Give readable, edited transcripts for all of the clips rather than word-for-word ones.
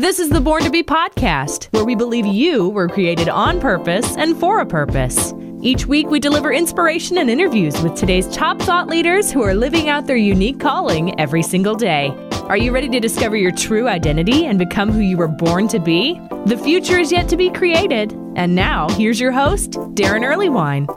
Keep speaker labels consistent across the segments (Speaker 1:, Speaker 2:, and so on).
Speaker 1: This is the Born to Be podcast, where we believe you were created on purpose and for a purpose. Each week, we deliver inspiration and interviews with today's top thought leaders who are living out their unique calling every single day. Are you ready to discover your true identity and become who you were born to be? The future is yet to be created. And now, here's your host, Darren Earlywine.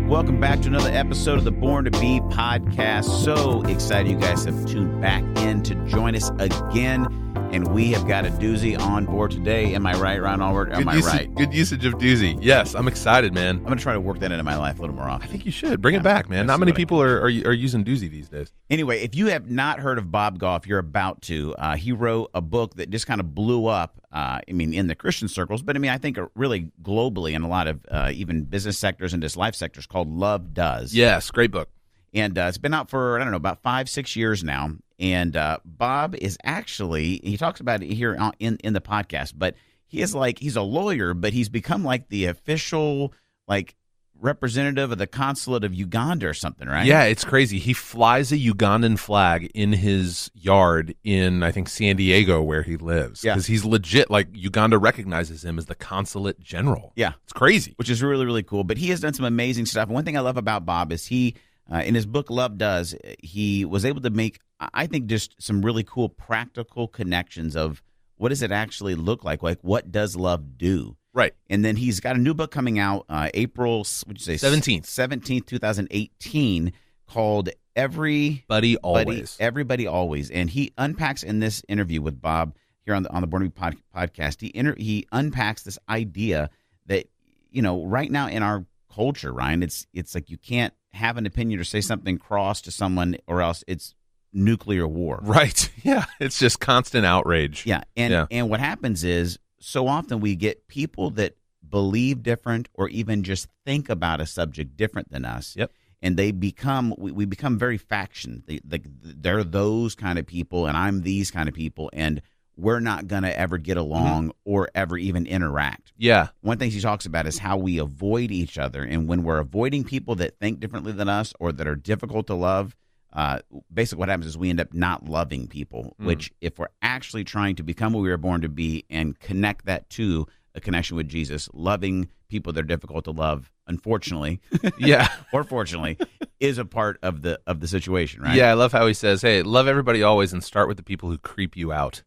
Speaker 2: Welcome back to another episode of the Born to Be podcast. So excited you guys have tuned back in to join us again. And we have got a doozy on board today. Am I right, Ron Allward? Am I right?
Speaker 3: Good usage of doozy. Yes, I'm excited, man.
Speaker 2: I'm going to try to work that into my life a little more often.
Speaker 3: I think you should. Bring it back, man. Not many people are using doozy these days.
Speaker 2: Anyway, if you have not heard of Bob Goff, you're about to. He wrote a book that just kind of blew up, in the Christian circles, but I think really globally in a lot of even business sectors and just life sectors, called Love Does.
Speaker 3: Yes, great book.
Speaker 2: And it's been out for, about 5-6 years now. And Bob is actually, he talks about it here in the podcast, but he's a lawyer, but he's become like the official, representative of the consulate of Uganda or something, right?
Speaker 3: Yeah, it's crazy. He flies a Ugandan flag in his yard in, I think, San Diego, where he lives.
Speaker 2: Yeah.
Speaker 3: Because he's legit, Uganda recognizes him as the consulate general.
Speaker 2: Yeah.
Speaker 3: It's crazy.
Speaker 2: Which is really, really cool. But he has done some amazing stuff. And one thing I love about Bob is he, in his book, Love Does, he was able to make, I think, just some really cool practical connections of what does it actually look like? Like, what does love do?
Speaker 3: Right.
Speaker 2: And then he's got a new book coming out April, what'd you say? 17th, 2018, called Everybody Always. And he unpacks in this interview with Bob here on the Born to Be podcast, he unpacks this idea that, right now in our culture, Ryan, it's like you can't have an opinion or say something cross to someone or else it's nuclear war.
Speaker 3: Right. Yeah. It's just constant outrage.
Speaker 2: Yeah. And what happens is so often we get people that believe different or even just think about a subject different than us.
Speaker 3: Yep.
Speaker 2: And we become very faction. They're those kind of people and I'm these kind of people. And we're not going to ever get along or ever even interact.
Speaker 3: Yeah.
Speaker 2: One thing he talks about is how we avoid each other. And when we're avoiding people that think differently than us or that are difficult to love, basically what happens is we end up not loving people, which if we're actually trying to become who we were born to be and connect that to a connection with Jesus, loving people that are difficult to love, unfortunately, or fortunately, is a part of the situation, right?
Speaker 3: Yeah, I love how he says, hey, love everybody always and start with the people who creep you out.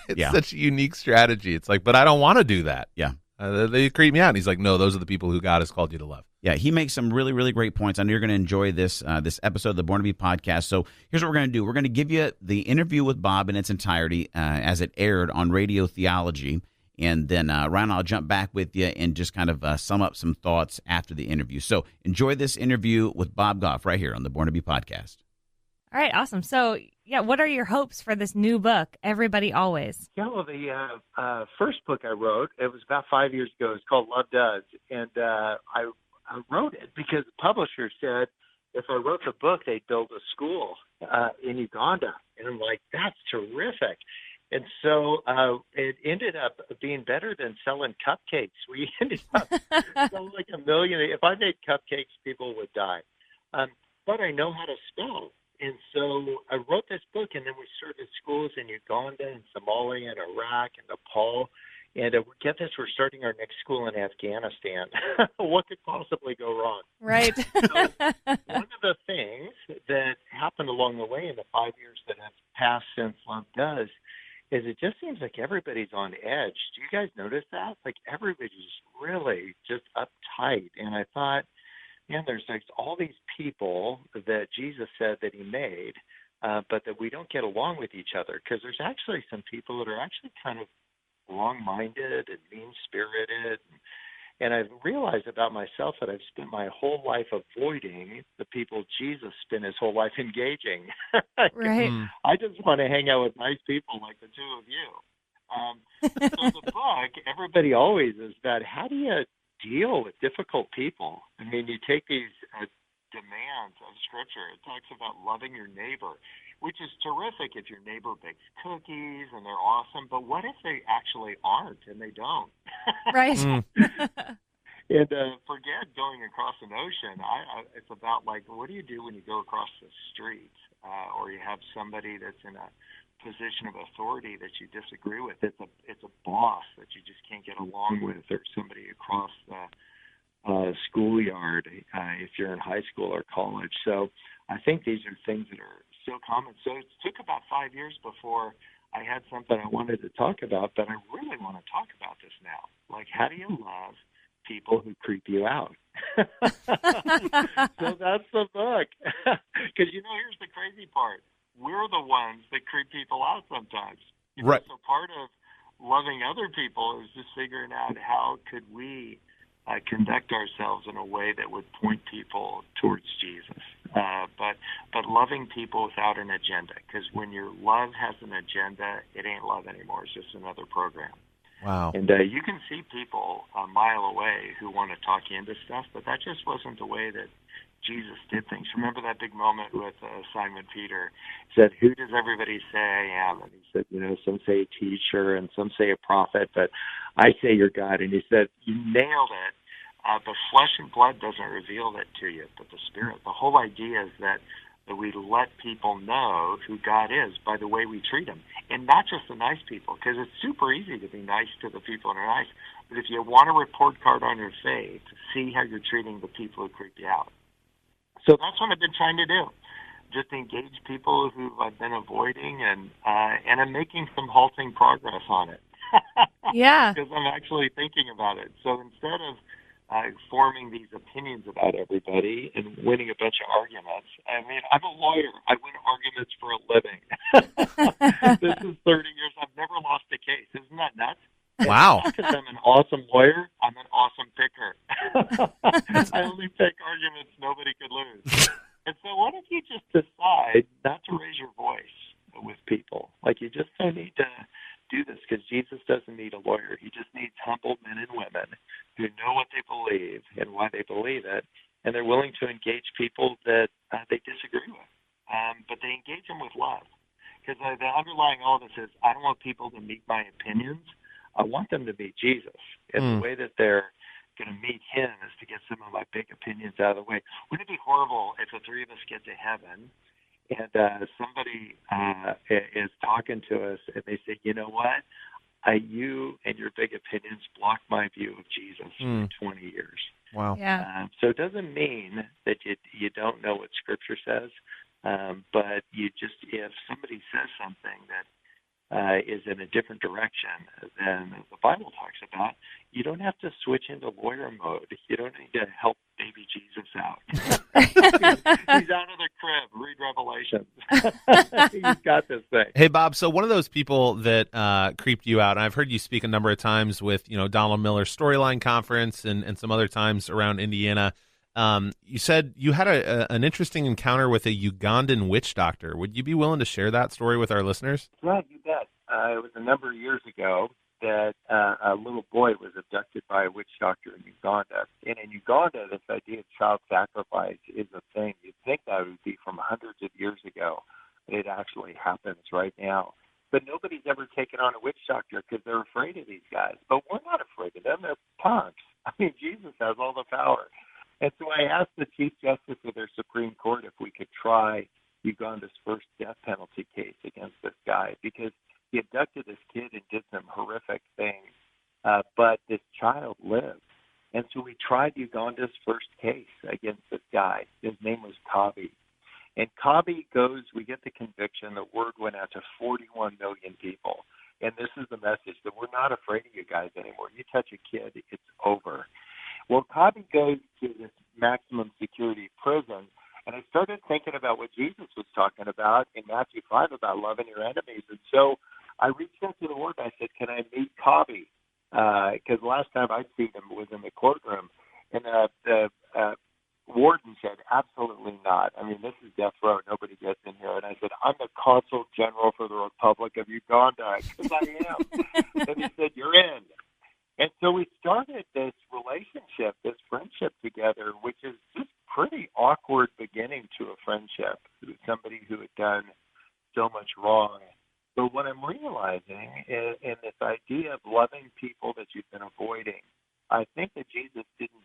Speaker 3: It's such a unique strategy. It's like, but I don't want to do that.
Speaker 2: Yeah.
Speaker 3: They creep me out. And he's like, no, those are the people who God has called you to love.
Speaker 2: Yeah, he makes some really, really great points. I know you're going to enjoy this episode of the Born to Be podcast. So here's what we're going to do. We're going to give you the interview with Bob in its entirety as it aired on Radio Theology. And then, Ryan, I'll jump back with you and just kind of sum up some thoughts after the interview. So enjoy this interview with Bob Goff right here on the Born to Be podcast.
Speaker 4: All right, awesome. So, what are your hopes for this new book, Everybody Always?
Speaker 5: Yeah, well, the first book I wrote, it was about 5 years ago. It's called Love Does. And I wrote it because the publisher said if I wrote the book, they'd build a school in Uganda. And I'm like, that's terrific. And so it ended up being better than selling cupcakes. We ended up selling like 1 million. If I made cupcakes, people would die. But I know how to spell. And so I wrote this book, and then we started schools in Uganda and Somalia and Iraq and Nepal. And get this, we're starting our next school in Afghanistan. What could possibly go wrong?
Speaker 4: Right.
Speaker 5: So one of the things that happened along the way in the 5 years that have passed since Love Does is it just seems like everybody's on edge. Do you guys notice that? Like everybody's really just uptight. And I thought, man, there's all these people that Jesus said that he made, but that we don't get along with each other because there's actually some people that are actually kind of wrong-minded and mean-spirited. And I've realized about myself that I've spent my whole life avoiding the people Jesus spent his whole life engaging.
Speaker 4: Right.
Speaker 5: I just want to hang out with nice people like the two of you. So the book, Everybody Always, is about how do you deal with difficult people. I mean, you take these demands of Scripture. It talks about loving your neighbor, which is terrific if your neighbor bakes cookies and they're awesome. But what if they actually aren't and they don't?
Speaker 4: Right.
Speaker 5: And forget going across an ocean. It's about like, what do you do when you go across the street, or you have somebody that's in a position of authority that you disagree with? It's a boss that you just can't get along with, or somebody across the schoolyard if you're in high school or college. So I think these are things that are so common. So it took about 5 years before I had something I wanted to talk about, but I really want to talk about this now. Like, how do you love people who creep you out? So that's the book. Because, here's the crazy part. We're the ones that creep people out sometimes.
Speaker 3: Right.
Speaker 5: So part of loving other people is just figuring out how could we conduct ourselves in a way that would point people towards Jesus. But loving people without an agenda, because when your love has an agenda, it ain't love anymore. It's just another program.
Speaker 3: Wow.
Speaker 5: And you can see people a mile away who want to talk you into stuff, but that just wasn't the way that Jesus did things. Remember that big moment with Simon Peter? He said, "Who does everybody say I am?" And he said, some say a teacher and some say a prophet, but I say you're God. And he said, "You nailed it. But flesh and blood doesn't reveal that to you, but the Spirit." The whole idea is that we let people know who God is by the way we treat them. And not just the nice people, because it's super easy to be nice to the people that are nice. But if you want a report card on your faith, see how you're treating the people who creep you out. So that's what I've been trying to do. Just engage people who I've been avoiding, and I'm making some halting progress on it.
Speaker 4: Yeah.
Speaker 5: Because I'm actually thinking about it. So instead of forming these opinions about everybody and winning a bunch of arguments. I mean, I'm a lawyer. I win arguments for a living. This is 30 years. I've never lost a case. Isn't that nuts?
Speaker 3: Wow.
Speaker 5: Because I'm an awesome lawyer, I'm an awesome picker. I only pick arguments nobody could lose. And so what if you just decide not to raise your voice with people? Like, you just don't need to do this, because Jesus doesn't need a lawyer. He just needs humble men and women who know what they believe and why they believe it, and they're willing to engage people that they disagree with. But they engage them with love. Because the underlying all this is, I don't want people to meet my opinions. I want them to meet Jesus. And the way that they're going to meet him is to get some of my big opinions out of the way. Wouldn't it be horrible if the three of us get to heaven and somebody is talking to us and they say, "You know what? You and your big opinions blocked my view of Jesus for 20 years."
Speaker 3: Wow.
Speaker 4: Yeah.
Speaker 5: So it doesn't mean that you don't know what Scripture says, but if somebody says something that is in a different direction than the Bible talks about, you don't have to switch into lawyer mode. You don't need to help baby Jesus out. He's out of the crib. Read Revelation. He's got this thing.
Speaker 3: Hey, Bob, so one of those people that creeped you out, and I've heard you speak a number of times with, Donald Miller's Storyline Conference and some other times around Indiana. You said you had an interesting encounter with a Ugandan witch doctor. Would you be willing to share that story with our listeners?
Speaker 5: Yeah, you bet. It was a number of years ago that a little boy was abducted by a witch doctor in Uganda. And in Uganda, this idea of child sacrifice is a thing. You'd think that would be from hundreds of years ago. It actually happens right now. But nobody's ever taken on a witch doctor because they're afraid of these guys. But we're not afraid of them. They're punks. I mean, Jesus has all the power. And so I asked the Chief Justice of their Supreme Court if we could try Uganda's first death penalty case against this guy, because he abducted this kid and did some horrific things, but this child lived. And so we tried Uganda's first case against this guy. His name was Kabi. And Kabi we get the conviction, the word went out to 41 million people. And this is the message, that we're not afraid of you guys anymore. You touch a kid, it's over. Well, Kabi goes to this maximum security prison, and I started thinking about what Jesus was talking about in Matthew 5 about loving your enemies. And so I reached out to the Lord and I said, "Can I meet Kabi?" Because last time I'd seen him was in the courtroom. And the warden said, "Absolutely not. I mean, this is death row. Nobody gets in here." And I said, "I'm the Consul General for the Republic of Uganda," because I am. And he said, "You're in." And so we started this relationship, this friendship together, which is just pretty awkward beginning to a friendship with somebody who had done so much wrong. But what I'm realizing is in this idea of loving people that you've been avoiding, I think that Jesus didn't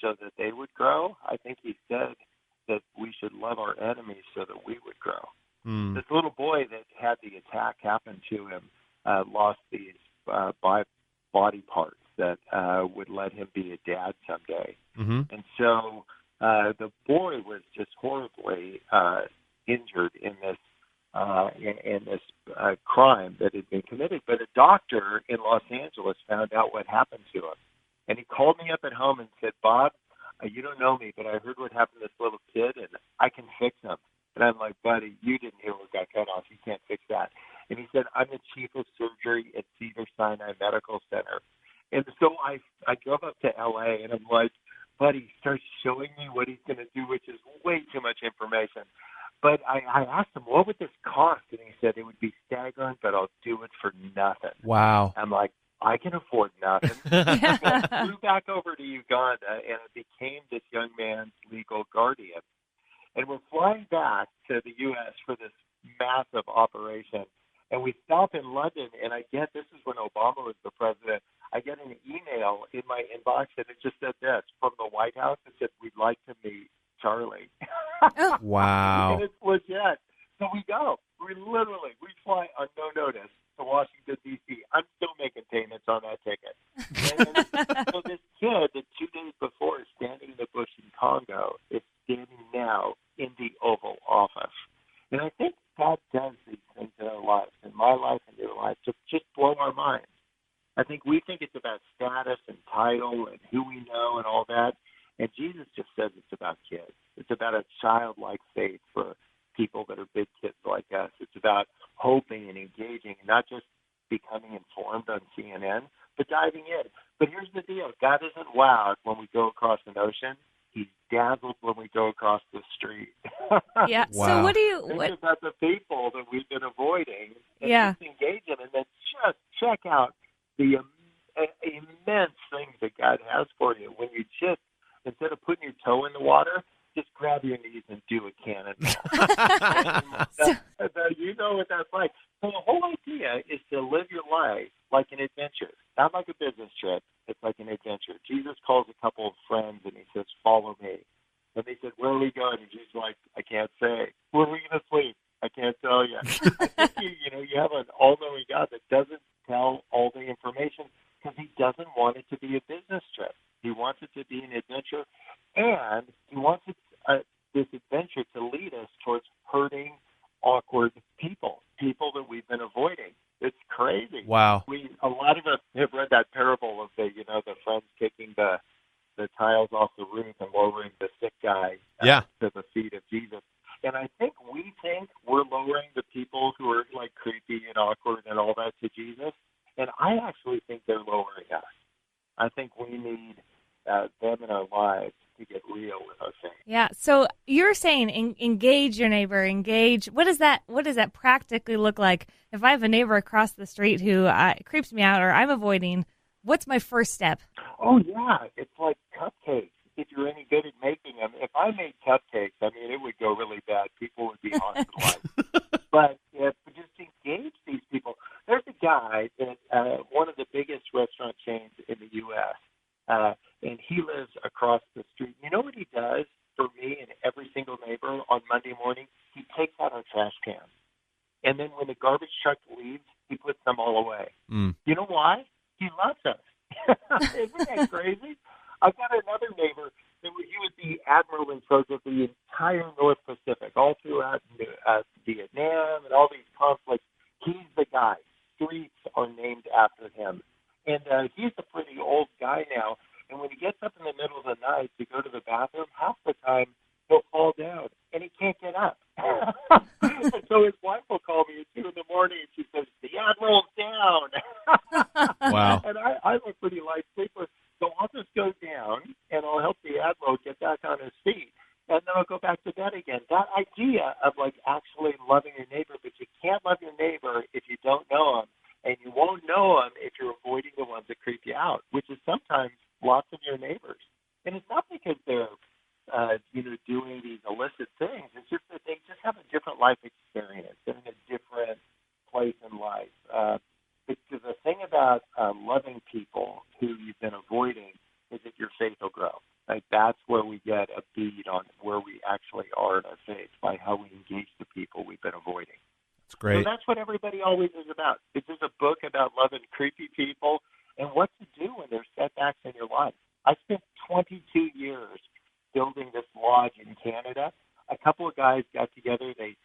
Speaker 5: so that they would grow. I think he said that we should love our enemies so that we would grow. This little boy that had the attack happen to him lost these body parts that would let him be a dad someday. And so the boy was just horribly injured in this crime that had been committed. But a doctor in Los Angeles found out what happened to him. And he called me up at home and said, Bob, you don't know me, but I heard what happened to this little kid, and I can fix him. And I'm like, buddy, you didn't hear what got cut off. You can't fix that. And he said, I'm the chief of surgery at Cedars-Sinai Medical Center. And so I drove up to L.A., and I'm like, buddy, he starts showing me what he's going to do, which is way too much information. But I asked him, what would this cost? And he said, it would be staggering, but I'll do it for nothing.
Speaker 3: Wow.
Speaker 5: I'm like, I can afford nothing. I flew back over to Uganda, and I became this young man's legal guardian. And we're flying back to the U.S. for this massive operation. And we stop in London, and this is when Obama was the president, I get an email in my inbox, and it just said this, from the White House. It said, we'd like to meet Charlie.
Speaker 3: Wow.
Speaker 5: And it's legit. So we go. We fly on no notice to Washington, D.C. I'm still making payments on that ticket. And so this kid that 2 days before is standing in the bush in Congo is standing now in the Oval Office. And I think God does these things in our lives, in my life and your life, to just blow our minds. I think we think it's about status and title and who we know and all that. And Jesus just says it's about kids. It's about a childlike faith for people that are big kids like us. It's about hoping and engaging, not just becoming informed on CNN, but diving in. But here's the deal. God isn't wowed when we go across an ocean. He's dazzled when we go across the street.
Speaker 4: Yeah.
Speaker 3: Wow.
Speaker 4: So what do you...
Speaker 5: Think about the people that we've been avoiding and
Speaker 4: Yeah.
Speaker 5: just engage them, and then just check out the immense things that God has for you when you just, instead of putting your toe in the water, just grab your knees and do a cannonball. You know what that's like. So the whole idea is to live your life like an adventure, not like a business trip. It's like an adventure. Jesus calls a couple of friends and he says, follow me. And they said, where are we going? And Jesus is like, I can't say. Where are we going to sleep? I can't tell you. I think you have an all-knowing God that doesn't tell all the information because he doesn't want it to be a business trip. He wants it to be an adventure, and he wants this adventure to lead us towards hurting, awkward people that we've been avoiding. It's crazy.
Speaker 3: Wow.
Speaker 5: A lot of us have read that parable of the friends kicking the tiles off the roof and lowering the sick guy to the feet of Jesus. And I think we think we're lowering the people who are like creepy and awkward and all that to Jesus. And I actually think they're lowering us. I think we need them in our lives to get real with our faith.
Speaker 4: Yeah. So you're saying engage your neighbor, engage. What does that practically look like? If I have a neighbor across the street who creeps me out or I'm avoiding, what's my first step?
Speaker 5: Oh, yeah. It's like cupcakes. If you're any good at making them. If I made cupcakes, I mean, it would go really bad. People would be hospitalized. But just engage these people. There's a guy at one of the biggest restaurant chains in the U.S., and he lives across the street. You know what he does for me and every single neighbor on Monday morning? He takes out our trash cans. And then when the garbage truck leaves, he puts them all away. You know why? He loves us. Isn't that crazy? I've got another neighbor that he was the admiral in charge of the entire North Pacific, all throughout Vietnam and all these conflicts. He's the guy. Streets are named after him. And he's a pretty old guy now. And when he gets up in the middle of the night to go to the bathroom, half the time he'll fall down, and he can't get up. And so his wife will call me at 2 in the morning, and she says, the admiral's down.
Speaker 3: Wow.
Speaker 5: And I'm a pretty light sleeper, so I'll just go down, and I'll help the admiral get back on his feet, and then I'll go back to bed again. That idea of, like, actually loving your neighbor, but you can't love your neighbor if you don't know him, and you won't know him if you're avoiding the ones that creep you out, which is sometimes lots of your neighbors. And it's not because they're, doing these illicit things. It's just that they just have a different life experience. They're in a different place in life. Because the thing about loving people who you've been avoiding is that your faith will grow. Like that
Speaker 3: great.
Speaker 5: So that's what Everybody Always is about. It's just a book about loving creepy people and what to do when there's setbacks in your life. I spent 22 years building this lodge in Canada. A couple of guys got together. They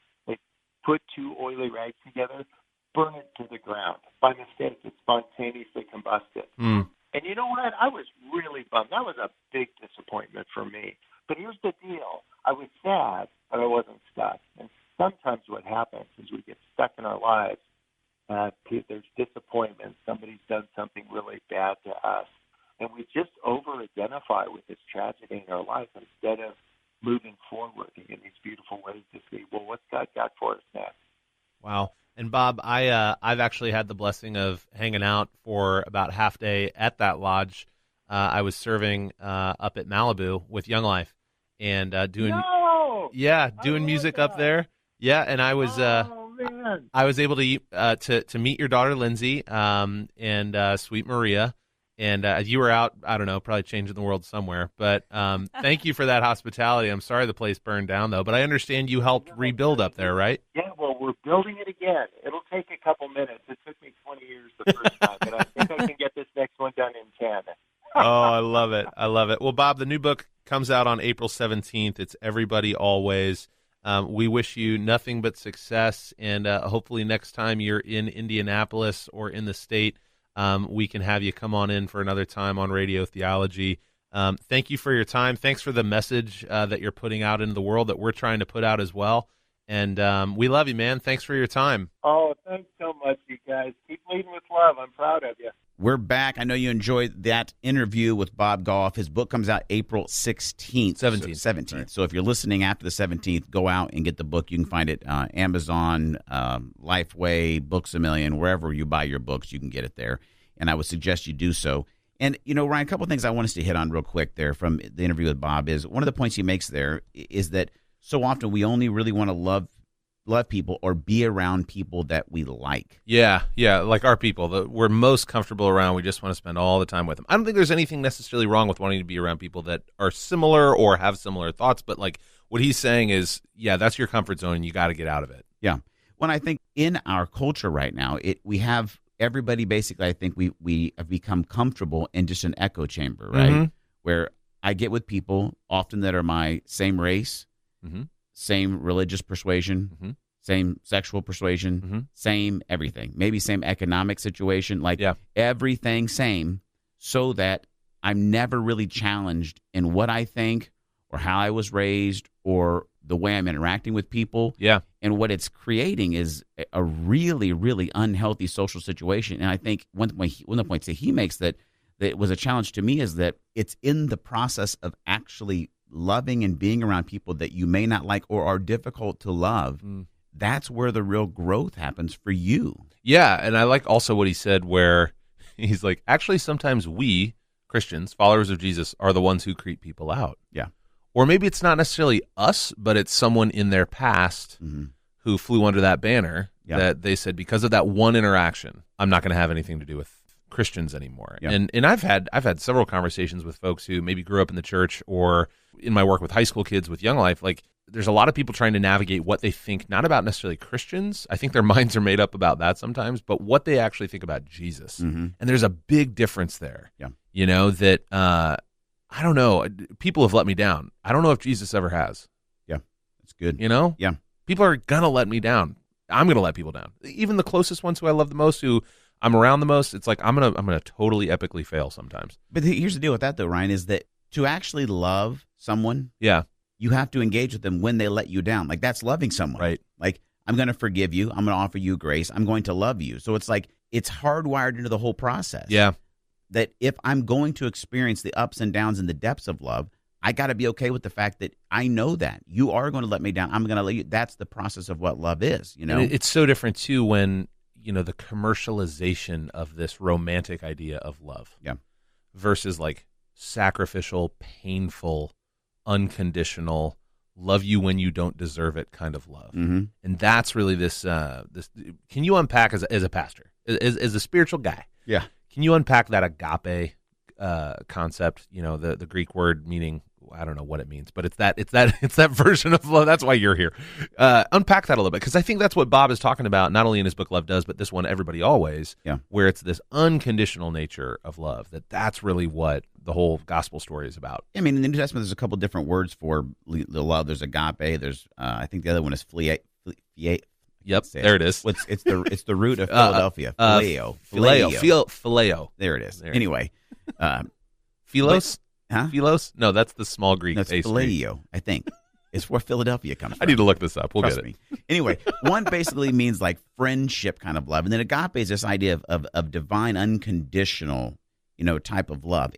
Speaker 5: put two oily rags together, burn it to the ground. By mistake, it spontaneously combusted.
Speaker 3: Mm.
Speaker 5: And you know what? I was really bummed. That was a big disappointment for me. But here's the deal. I was sad, but I wasn't stuck. And sometimes what happens is we get stuck in our lives. There's disappointment. Somebody's done something really bad to us. And we just over-identify with this tragedy in our life instead of moving forward in these beautiful ways to see, well, what's God got for us next?
Speaker 3: Wow. And Bob, I've actually had the blessing of hanging out for about half day at that lodge. I was serving up at Malibu with Young Life and doing music up there. Yeah, and I was I was able to meet your daughter Lindsay and sweet Maria. And you were out, I don't know, probably changing the world somewhere. But thank you for that hospitality. I'm sorry the place burned down, though. But I understand you helped rebuild up there, right?
Speaker 5: Yeah, well, we're building it again. It'll take a couple minutes. It took me 20 years the first time, but I think I can get this next one done in 10.
Speaker 3: Oh, I love it. I love it. Well, Bob, the new book comes out on April 17th. It's Everybody Always. We wish you nothing but success, and hopefully next time you're in Indianapolis or in the state, we can have you come on in for another time on Radio Theology. Thank you for your time. Thanks for the message that you're putting out into the world that we're trying to put out as well. And we love you, man. Thanks for your time.
Speaker 5: Oh, thanks so much, you guys. Keep leading with love. I'm proud of you.
Speaker 2: We're back. I know you enjoyed that interview with Bob Goff. His book comes out April 16th. 17th.
Speaker 3: Right.
Speaker 2: So if you're listening after the 17th, go out and get the book. You can find it Amazon, Lifeway, Books A Million, wherever you buy your books, you can get it there. And I would suggest you do so. And, you know, Ryan, a couple of things I want us to hit on real quick there from the interview with Bob is one of the points he makes there is that so often we only really want to love people or be around people that we like.
Speaker 3: Yeah, like our people that we're most comfortable around. We just want to spend all the time with them. I don't think there's anything necessarily wrong with wanting to be around people that are similar or have similar thoughts, but like what he's saying is, yeah, that's your comfort zone and you got to get out of it.
Speaker 2: Yeah. Well, I think in our culture right now, we have everybody basically, I think we have become comfortable in just an echo chamber, right?
Speaker 3: Mm-hmm.
Speaker 2: Where I get with people often that are my same race,
Speaker 3: mm-hmm.
Speaker 2: same religious persuasion,
Speaker 3: mm-hmm.
Speaker 2: same sexual persuasion,
Speaker 3: mm-hmm.
Speaker 2: same everything, maybe same economic situation, like everything same, so that I'm never really challenged in what I think or how I was raised or the way I'm interacting with people.
Speaker 3: Yeah.
Speaker 2: And what it's creating is a really, really unhealthy social situation. And I think one of the points that he makes that was a challenge to me is that it's in the process of actually loving and being around people that you may not like or are difficult to love. That's where the real growth happens for you.
Speaker 3: Yeah, and I like also what he said where he's like, actually, sometimes we, Christians, followers of Jesus, are the ones who creep people out.
Speaker 2: Yeah.
Speaker 3: Or maybe it's not necessarily us, but it's someone in their past
Speaker 2: Mm-hmm.
Speaker 3: who flew under that banner that they said, because of that one interaction, I'm not going to have anything to do with Christians anymore.
Speaker 2: Yeah.
Speaker 3: And I've had several conversations with folks who maybe grew up in the church or in my work with high school kids with Young Life. Like, there's a lot of people trying to navigate what they think, not about necessarily Christians. I think their minds are made up about that sometimes, but what they actually think about Jesus.
Speaker 2: Mm-hmm.
Speaker 3: And there's a big difference there.
Speaker 2: Yeah.
Speaker 3: You know, that I don't know. People have let me down. I don't know if Jesus ever has.
Speaker 2: Yeah, that's good.
Speaker 3: You know?
Speaker 2: Yeah.
Speaker 3: People are going to let me down. I'm going to let people down. Even the closest ones who I love the most, who I'm around the most, it's like I'm gonna totally epically fail sometimes.
Speaker 2: But here's the deal with that, though, Ryan, is that to actually love someone, you have to engage with them when they let you down. Like, that's loving someone.
Speaker 3: Right.
Speaker 2: Like, I'm going to forgive you. I'm going to offer you grace. I'm going to love you. So it's like it's hardwired into the whole process.
Speaker 3: Yeah.
Speaker 2: That if I'm going to experience the ups and downs and the depths of love, I got to be okay with the fact that I know that you are going to let me down. I'm going to let you. That's the process of what love is, you know?
Speaker 3: And it's so different, too, when, you know, the commercialization of this romantic idea of love versus like sacrificial, painful, unconditional, love you when you don't deserve it kind of love.
Speaker 2: Mm-hmm.
Speaker 3: And that's really this, can you unpack as a pastor, as a spiritual guy?
Speaker 2: Yeah.
Speaker 3: Can you unpack that agape concept, you know, the Greek word meaning I don't know what it means, but it's that version of love. That's why you're here. Unpack that a little bit, because I think that's what Bob is talking about, not only in his book Love Does, but this one, Everybody Always, where it's this unconditional nature of love. That's really what the whole gospel story is about.
Speaker 2: I mean, in the New Testament, there's a couple different words for the love. There's agape. There's I think the other one is phileo.
Speaker 3: Yep, there it is.
Speaker 2: It's the root of Philadelphia. Phileo. There it is. Anyway,
Speaker 3: Philos?
Speaker 2: Huh?
Speaker 3: Philos? No, that's the small Greek.
Speaker 2: That's phileo, I think. It's where Philadelphia comes from.
Speaker 3: I need to look this up. We'll
Speaker 2: Trust
Speaker 3: get it.
Speaker 2: Me. Anyway, one basically means like friendship kind of love, and then agape is this idea of divine, unconditional, type of love.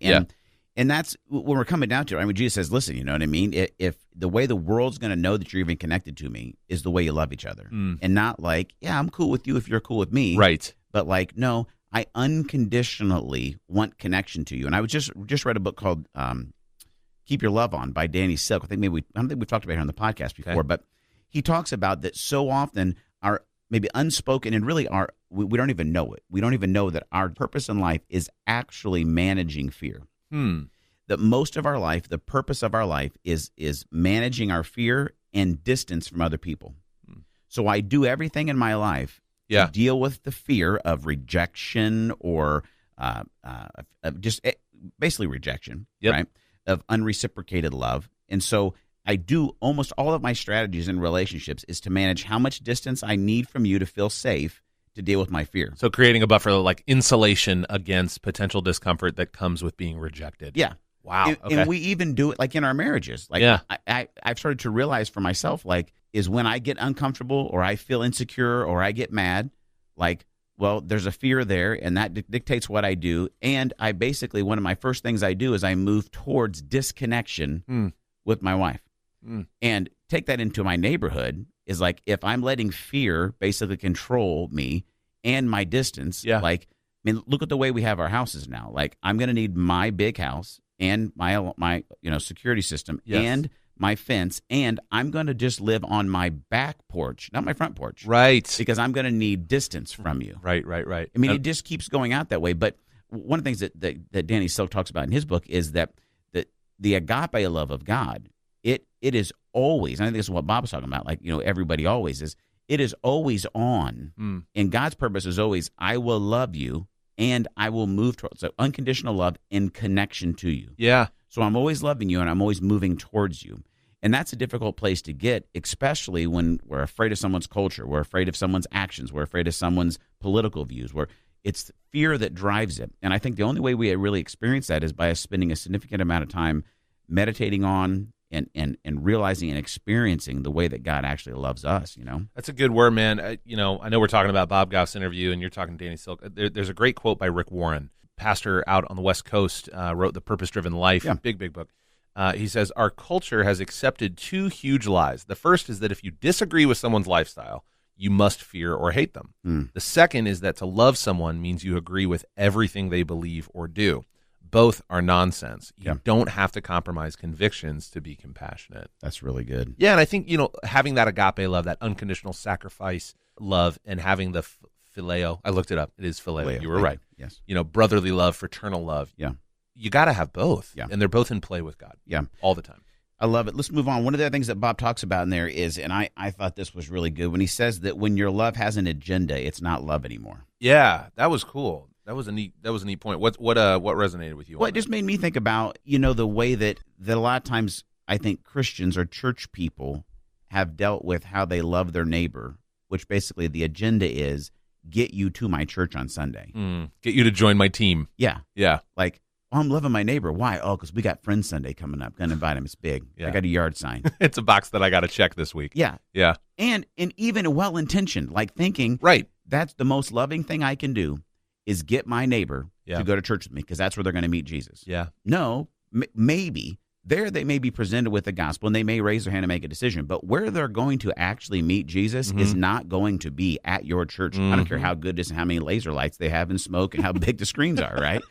Speaker 2: And that's when we're coming down to it. I mean, Jesus says, listen, you know what I mean? If the way the world's going to know that you're even connected to me is the way you love each other. And not like, yeah, I'm cool with you if you're cool with me.
Speaker 3: Right.
Speaker 2: But like, no, I unconditionally want connection to you. And I was just read a book called Keep Your Love On by Danny Silk. I don't think we've talked about it here on the podcast before, but he talks about that so often our maybe unspoken and really we don't even know it. We don't even know that our purpose in life is actually managing fear. That most of our life, the purpose of our life is managing our fear and distance from other people. So I do everything in my life to deal with the fear of rejection or just basically rejection, right? Of unreciprocated love. And so I do almost all of my strategies in relationships is to manage how much distance I need from you to feel safe to deal with my fear.
Speaker 3: So creating a buffer, like insulation against potential discomfort that comes with being rejected.
Speaker 2: Yeah.
Speaker 3: Wow.
Speaker 2: And we even do it like in our marriages. Like I've started to realize for myself, like, is when I get uncomfortable or I feel insecure or I get mad, like, well, there's a fear there and that dictates what I do. And I basically, one of my first things I do is I move towards disconnection with my wife. And take that into my neighborhood is like, if I'm letting fear basically control me and my distance, like, I mean, look at the way we have our houses now. Like, I'm going to need my big house and my security system and my fence, and I'm going to just live on my back porch, not my front porch.
Speaker 3: Right.
Speaker 2: Because I'm going to need distance from you.
Speaker 3: Right.
Speaker 2: I mean, it just keeps going out that way. But one of the things that Danny Silk talks about in his book is that the agape love of God, it is always, and I think this is what Bob was talking about, like, everybody always is, it is always on. And God's purpose is always, I will love you and I will move towards, so unconditional love in connection to you.
Speaker 3: Yeah.
Speaker 2: So I'm always loving you and I'm always moving towards you. And that's a difficult place to get, especially when we're afraid of someone's culture, we're afraid of someone's actions, we're afraid of someone's political views, where it's fear that drives it. And I think the only way we really experience that is by us spending a significant amount of time meditating on and realizing and experiencing the way that God actually loves us,
Speaker 3: That's a good word, man. I know we're talking about Bob Goff's interview and you're talking Danny Silk. There's a great quote by Rick Warren, pastor out on the West Coast, wrote The Purpose-Driven Life, big book. He says, our culture has accepted two huge lies. The first is that if you disagree with someone's lifestyle, you must fear or hate them. The second is that to love someone means you agree with everything they believe or do. Both are nonsense. You don't have to compromise convictions to be compassionate.
Speaker 2: That's really good.
Speaker 3: Yeah, and I think, having that agape love, that unconditional sacrifice love, and having the phileo, I looked it up. It is phileo. You were right.
Speaker 2: Yes.
Speaker 3: Brotherly love, fraternal love.
Speaker 2: Yeah.
Speaker 3: You got to have both.
Speaker 2: Yeah.
Speaker 3: And they're both in play with God.
Speaker 2: Yeah.
Speaker 3: All the time.
Speaker 2: I love it. Let's move on. One of the other things that Bob talks about in there is, and I thought this was really good, when he says that when your love has an agenda, it's not love anymore.
Speaker 3: Yeah, that was cool. That was a neat point. What resonated with you?
Speaker 2: Well, it just made me think about, the way that a lot of times I think Christians or church people have dealt with how they love their neighbor, which basically the agenda is get you to my church on Sunday.
Speaker 3: Get you to join my team.
Speaker 2: Yeah.
Speaker 3: Yeah.
Speaker 2: Like, I'm loving my neighbor. Why? Oh, because we got Friends Sunday coming up. Going to invite him. It's big. I got a yard sign.
Speaker 3: It's a box that I got to check this week.
Speaker 2: Yeah.
Speaker 3: Yeah.
Speaker 2: And even well-intentioned, like thinking,
Speaker 3: right,
Speaker 2: that's the most loving thing I can do is get my neighbor to go to church with me because that's where they're going to meet Jesus.
Speaker 3: Yeah.
Speaker 2: No, maybe. There they may be presented with the gospel and they may raise their hand and make a decision. But where they're going to actually meet Jesus is not going to be at your church. I don't care how good it is and how many laser lights they have and smoke and how big the screens are, right?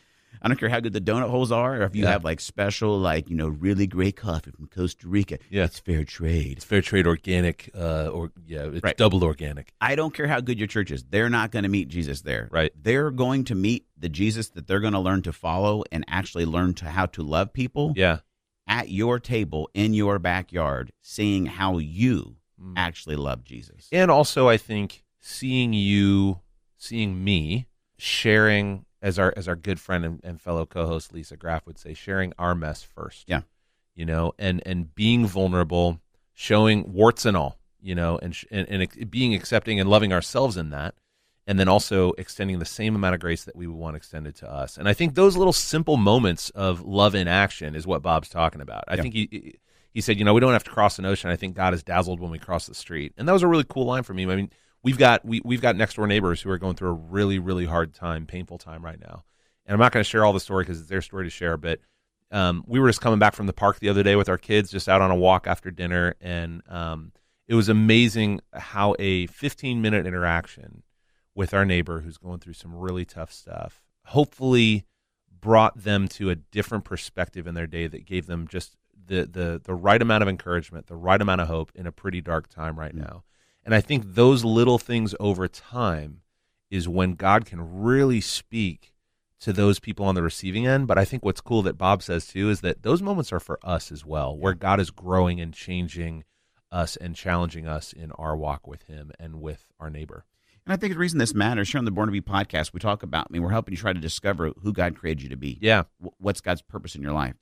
Speaker 2: I don't care how good the donut holes are or if you have like special, like, really great coffee from Costa Rica.
Speaker 3: Yeah.
Speaker 2: It's fair trade.
Speaker 3: It's fair trade organic, it's double organic.
Speaker 2: I don't care how good your church is. They're not going to meet Jesus there.
Speaker 3: Right.
Speaker 2: They're going to meet the Jesus that they're going to learn to follow and actually learn how to love people.
Speaker 3: Yeah.
Speaker 2: at your table in your backyard, seeing how you actually love Jesus.
Speaker 3: And also, I think seeing me sharing, as our good friend and fellow co-host Lisa Graff would say, sharing our mess first.
Speaker 2: Yeah.
Speaker 3: And being vulnerable, showing warts and all, and being accepting and loving ourselves in that. And then also extending the same amount of grace that we would want extended to us. And I think those little simple moments of love in action is what Bob's talking about. I think he said, we don't have to cross an ocean. I think God is dazzled when we cross the street. And that was a really cool line for me. I mean, we've got next door neighbors who are going through a really, really hard time, painful time right now. And I'm not going to share all the story because it's their story to share, but we were just coming back from the park the other day with our kids, just out on a walk after dinner. And it was amazing how a 15-minute interaction with our neighbor who's going through some really tough stuff hopefully brought them to a different perspective in their day that gave them just the right amount of encouragement, the right amount of hope in a pretty dark time right now. And I think those little things over time is when God can really speak to those people on the receiving end. But I think what's cool that Bob says too is that those moments are for us as well, where God is growing and changing us and challenging us in our walk with him and with our neighbor.
Speaker 2: And I think the reason this matters, here on the Born to Be podcast, we talk about, we're helping you try to discover who God created you to be.
Speaker 3: Yeah.
Speaker 2: What's God's purpose in your life?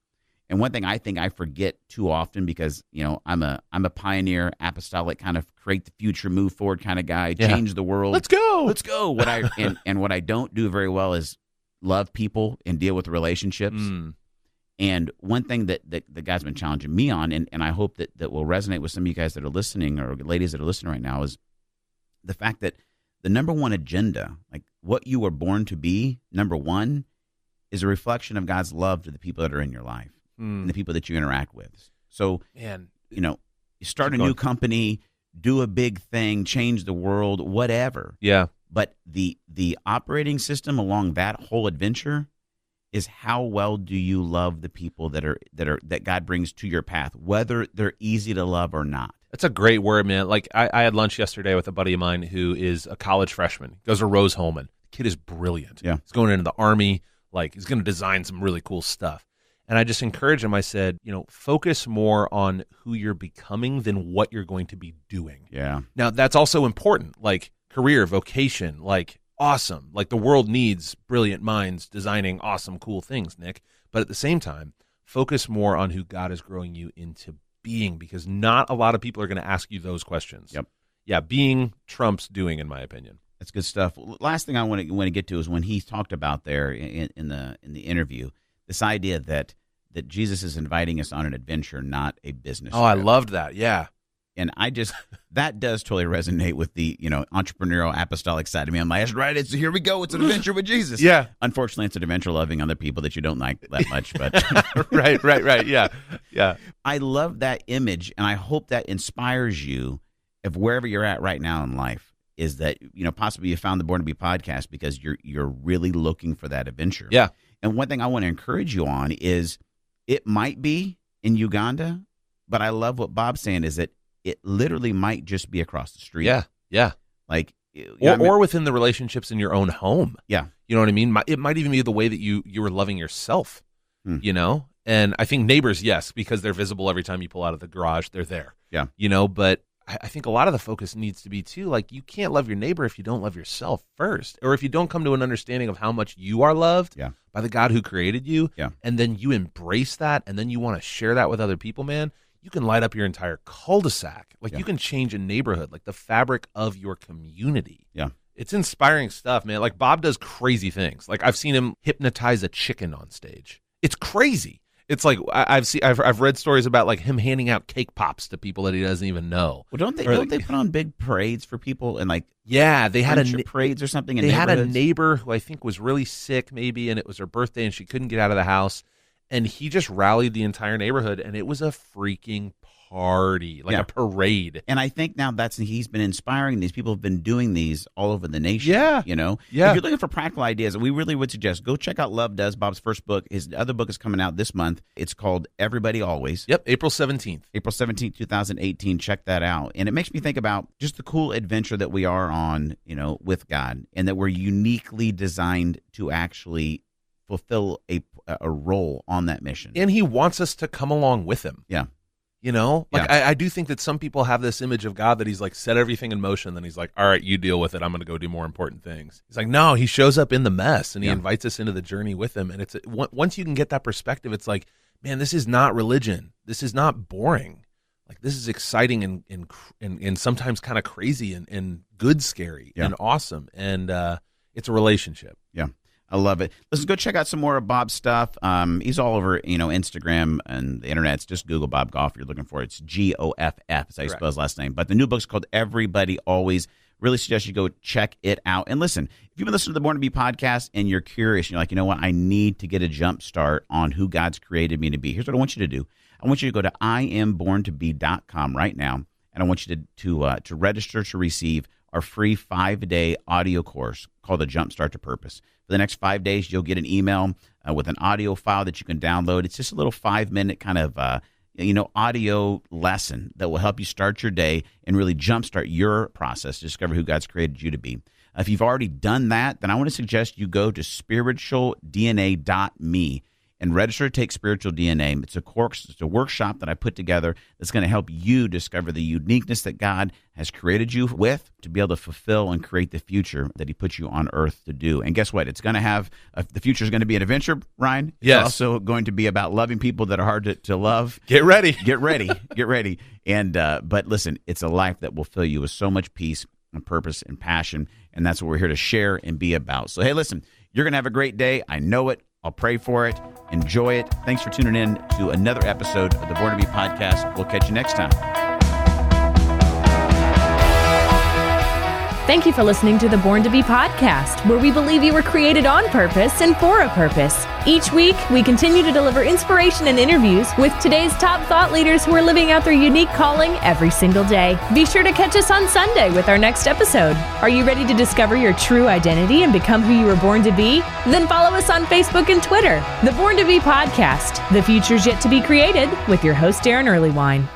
Speaker 2: And one thing I think I forget too often, because, I'm a pioneer, apostolic, kind of create the future, move forward kind of guy, change the world.
Speaker 3: Let's go.
Speaker 2: What I don't do very well is love people and deal with relationships. And one thing that God's been challenging me on, and I hope that will resonate with some of you guys that are listening, or ladies that are listening right now, is the fact that the number one agenda, like what you were born to be, number one, is a reflection of God's love to the people that are in your life and the people that you interact with. So, you start a new company, do a big thing, change the world, whatever.
Speaker 3: Yeah.
Speaker 2: But the operating system along that whole adventure is how well do you love the people that God brings to your path, whether they're easy to love or not.
Speaker 3: That's a great word, man. Like I had lunch yesterday with a buddy of mine who is a college freshman. He goes to Rose-Hulman. The kid is brilliant.
Speaker 2: Yeah.
Speaker 3: He's going into the Army. Like, he's going to design some really cool stuff. And I just encouraged him. I said, focus more on who you're becoming than what you're going to be doing.
Speaker 2: Yeah.
Speaker 3: Now, that's also important, like career, vocation, like awesome. Like, the world needs brilliant minds designing awesome, cool things, Nick. But at the same time, focus more on who God is growing you into being, because not a lot of people are going to ask you those questions.
Speaker 2: Yep.
Speaker 3: Yeah, being trumps doing, in my opinion.
Speaker 2: That's good stuff. Last thing I want to get to is when he talked about there in the interview, this idea that Jesus is inviting us on an adventure, not a business trip.
Speaker 3: I loved that. Yeah.
Speaker 2: And that does totally resonate with the, entrepreneurial apostolic side of me. I'm like, that's right. Here we go. It's an adventure with Jesus.
Speaker 3: Yeah.
Speaker 2: Unfortunately, it's an adventure loving other people that you don't like that much. But
Speaker 3: Right. Yeah. Yeah.
Speaker 2: I love that image, and I hope that inspires you of wherever you're at right now in life, is that, possibly you found the Born to Be podcast because you're really looking for that adventure.
Speaker 3: Yeah.
Speaker 2: And one thing I want to encourage you on is it might be in Uganda, but I love what Bob's saying is that it literally might just be across the street.
Speaker 3: Yeah, yeah.
Speaker 2: Like,
Speaker 3: or within the relationships in your own home.
Speaker 2: Yeah.
Speaker 3: You know what I mean? It might even be the way that you were loving yourself, And I think neighbors, yes, because they're visible every time you pull out of the garage, they're there.
Speaker 2: Yeah.
Speaker 3: But I think a lot of the focus needs to be, too, like, you can't love your neighbor if you don't love yourself first, or if you don't come to an understanding of how much you are loved by the God who created you, and then you embrace that, and then you want to share that with other people, man. You can light up your entire cul-de-sac. Like, you can change a neighborhood, like the fabric of your community.
Speaker 2: Yeah.
Speaker 3: It's inspiring stuff, man. Like, Bob does crazy things. Like, I've seen him hypnotize a chicken on stage. It's crazy. It's like I've read stories about, like, him handing out cake pops to people that he doesn't even know.
Speaker 2: Well, don't they put on big parades for people, and like
Speaker 3: they had
Speaker 2: parades or something?
Speaker 3: They had a neighbor who I think was really sick, maybe, and it was her birthday, and she couldn't get out of the house. And he just rallied the entire neighborhood, and it was a freaking party, like a parade.
Speaker 2: And I think now he's been inspiring. These people have been doing these all over the nation.
Speaker 3: Yeah.
Speaker 2: If you're looking for practical ideas, we really would suggest go check out Love Does, Bob's first book. His other book is coming out this month. It's called Everybody Always.
Speaker 3: Yep, April 17th.
Speaker 2: April 17th, 2018. Check that out. And it makes me think about just the cool adventure that we are on, with God, and that we're uniquely designed to actually fulfill a role on that mission.
Speaker 3: And he wants us to come along with him.
Speaker 2: Yeah.
Speaker 3: You know, I do think that some people have this image of God that he's like set everything in motion. Then he's like, all right, you deal with it. I'm going to go do more important things. He's like, no, he shows up in the mess and he invites us into the journey with him. And once you can get that perspective, it's like, man, this is not religion. This is not boring. Like, this is exciting and sometimes kind of crazy and good, scary and awesome. And it's a relationship.
Speaker 2: Yeah. I love it. Let's go check out some more of Bob's stuff. He's all over, Instagram and the internet. It's just Google Bob Goff if you're looking for it. It's Goff, is how you spell his last name. But the new book's called Everybody Always. Really suggest you go check it out. And listen, if you've been listening to the Born to Be podcast and you're curious, you're like, you know what, I need to get a jump start on who God's created me to be. Here's what I want you to do. I want you to go to IamBornToBe.com right now, and I want you to register to receive our free 5-day audio course called The Jump Start to Purpose. For the next 5 days, you'll get an email with an audio file that you can download. It's just a little 5-minute kind of audio lesson that will help you start your day and really jumpstart your process to discover who God's created you to be. If you've already done that, then I want to suggest you go to spiritualdna.me and register to take Spiritual DNA. It's a course, it's a workshop that I put together that's going to help you discover the uniqueness that God has created you with to be able to fulfill and create the future that he put you on earth to do. And guess what? It's going to have, the future is going to be an adventure, Ryan.
Speaker 3: Yes.
Speaker 2: It's also going to be about loving people that are hard to love.
Speaker 3: Get ready.
Speaker 2: Get ready. Get ready. And but listen, it's a life that will fill you with so much peace and purpose and passion. And that's what we're here to share and be about. So, hey, listen, you're going to have a great day. I know it. I'll pray for it. Enjoy it. Thanks for tuning in to another episode of the Born to Be podcast. We'll catch you next time.
Speaker 1: Thank you for listening to the Born to Be podcast, where we believe you were created on purpose and for a purpose. Each week, we continue to deliver inspiration and interviews with today's top thought leaders who are living out their unique calling every single day. Be sure to catch us on Sunday with our next episode. Are you ready to discover your true identity and become who you were born to be? Then follow us on Facebook and Twitter. The Born to Be podcast. The future's yet to be created with your host, Darren Earlywine.